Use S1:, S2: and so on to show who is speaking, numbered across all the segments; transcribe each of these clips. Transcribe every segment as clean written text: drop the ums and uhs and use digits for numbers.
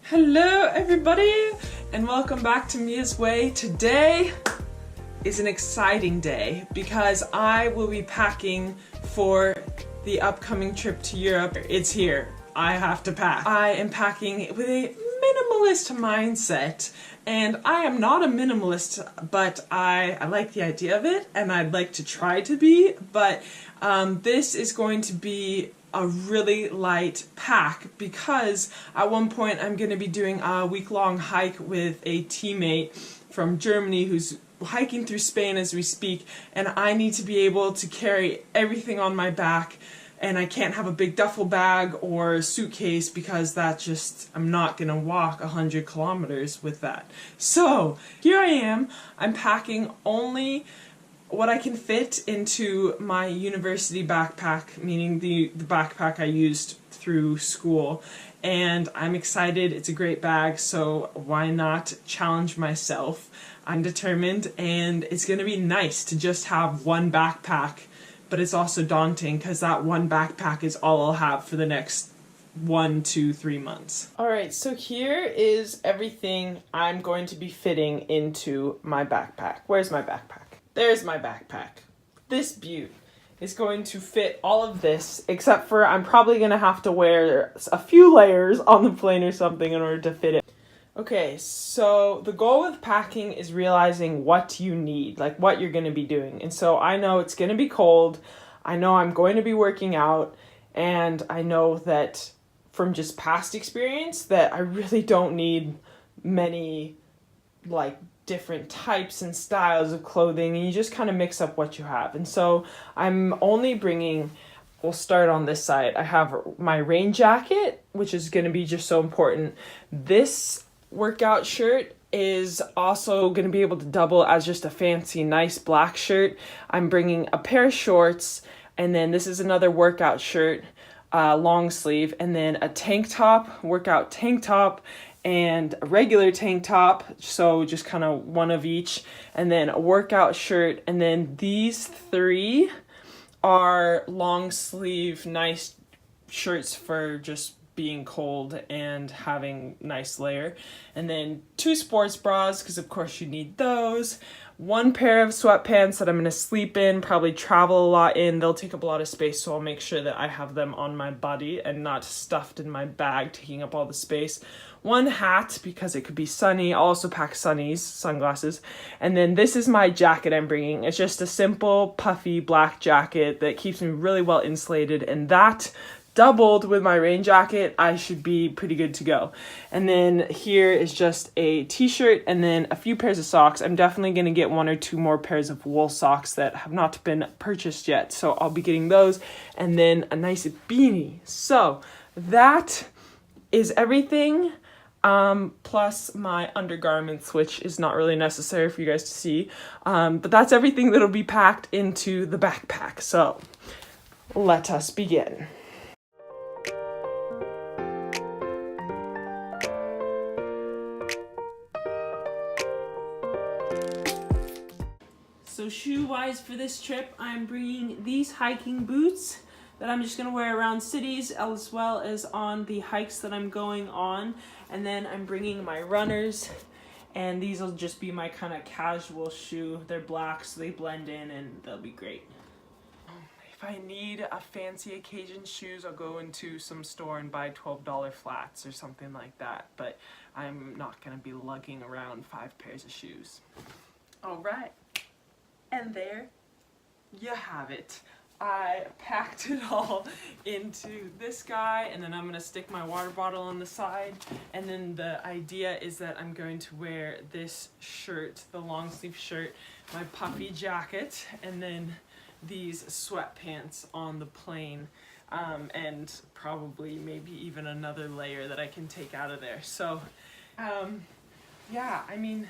S1: Hello everybody and welcome back to Mia's Way. Today is an exciting day because I will be packing for the upcoming trip to Europe. It's here. I have to pack. I am packing with a minimalist mindset, and I am not a minimalist, but I like the idea of it and I'd like to try to be, but this is going to be a really light pack because at one point I'm going to be doing a week-long hike with a teammate from Germany who's hiking through Spain as we speak, and I need to be able to carry everything on my back, and I can't have a big duffel bag or suitcase because I'm not going to walk 100 kilometers with that. So here I am, I'm packing only what I can fit into my university backpack, meaning the backpack I used through school, and I'm excited. It's a great bag, so why not challenge myself? I'm determined, and it's going to be nice to just have one backpack, but it's also daunting because that one backpack is all I'll have for the next 1, 2, 3 months. Alright, so here is everything I'm going to be fitting into my backpack. Where's my backpack? There's my backpack. This beaut is going to fit all of this, except for I'm probably going to have to wear a few layers on the plane or something in order to fit it. Okay, so the goal with packing is realizing what you need, like what you're going to be doing. And so I know it's going to be cold, I know I'm going to be working out, and I know that from just past experience that I really don't need many different types and styles of clothing, and you just kind of mix up what you have. And so I'm only bringing, we'll start on this side. I have my rain jacket, which is going to be just so important. This workout shirt is also going to be able to double as just a fancy nice black shirt. I'm bringing a pair of shorts, and then this is another workout shirt, long sleeve, and then a tank top, workout tank top, and a regular tank top, so just kind of one of each, and then a workout shirt, and then these three are long sleeve nice shirts for just being cold and having nice layer, and then 2 sports bras because of course you need those, 1 pair of sweatpants that I'm going to sleep in, probably travel a lot in. They'll take up a lot of space, so I'll make sure that I have them on my body and not stuffed in my bag taking up all the space. 1 hat because it could be sunny. I'll also pack sunnies, sunglasses. And then this is my jacket I'm bringing. It's just a simple puffy black jacket that keeps me really well insulated, and that doubled with my rain jacket, I should be pretty good to go. And then here is just a t-shirt and then a few pairs of socks. I'm definitely going to get 1 or 2 more pairs of wool socks that have not been purchased yet, so I'll be getting those, and then a nice beanie. So that is everything, plus my undergarments, which is not really necessary for you guys to see, but that's everything that'll be packed into the backpack. So let us begin. So shoe-wise for this trip, I'm bringing these hiking boots that I'm just going to wear around cities as well as on the hikes that I'm going on. And then I'm bringing my runners, and these will just be my kind of casual shoe. They're black, so they blend in and they'll be great. If I need a fancy occasion shoes, I'll go into some store and buy $12 flats or something like that. But I'm not going to be lugging around 5 pairs of shoes. All right. And there you have it. I packed it all into this guy, and then I'm going to stick my water bottle on the side, and then the idea is that I'm going to wear this shirt, the long sleeve shirt, my puffy jacket, and then these sweatpants on the plane, and probably maybe even another layer that I can take out of there. So yeah, I mean,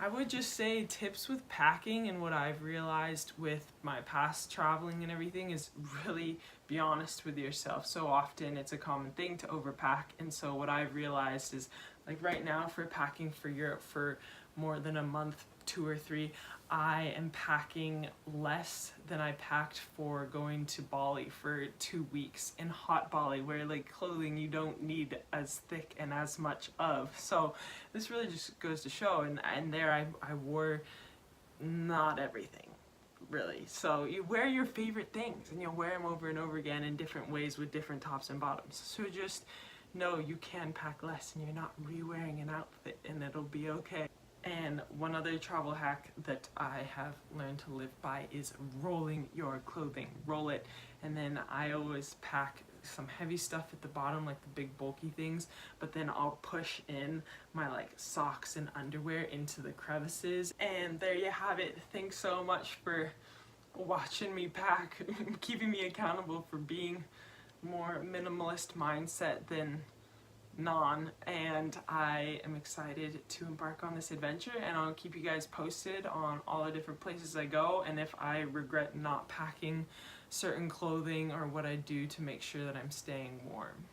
S1: I would just say tips with packing and what I've realized with my past traveling and everything is really be honest with yourself. So often it's a common thing to overpack, and so what I've realized is, like right now, for packing for Europe for more than a month, 2 or 3, I am packing less than I packed for going to Bali for 2 weeks in hot Bali, where like clothing you don't need as thick and as much of. So this really just goes to show, and there I wore not everything really. So you wear your favorite things and you'll wear them over and over again in different ways with different tops and bottoms. So just know you can pack less and you're not re-wearing an outfit, and it'll be okay. And one other travel hack that I have learned to live by is rolling your clothing. Roll it, and then I always pack some heavy stuff at the bottom, like the big bulky things, but then I'll push in my like socks and underwear into the crevices. And there you have it. Thanks so much for watching me pack, keeping me accountable for being more minimalist mindset than and I am excited to embark on this adventure, and I'll keep you guys posted on all the different places I go, and if I regret not packing certain clothing or what I do to make sure that I'm staying warm.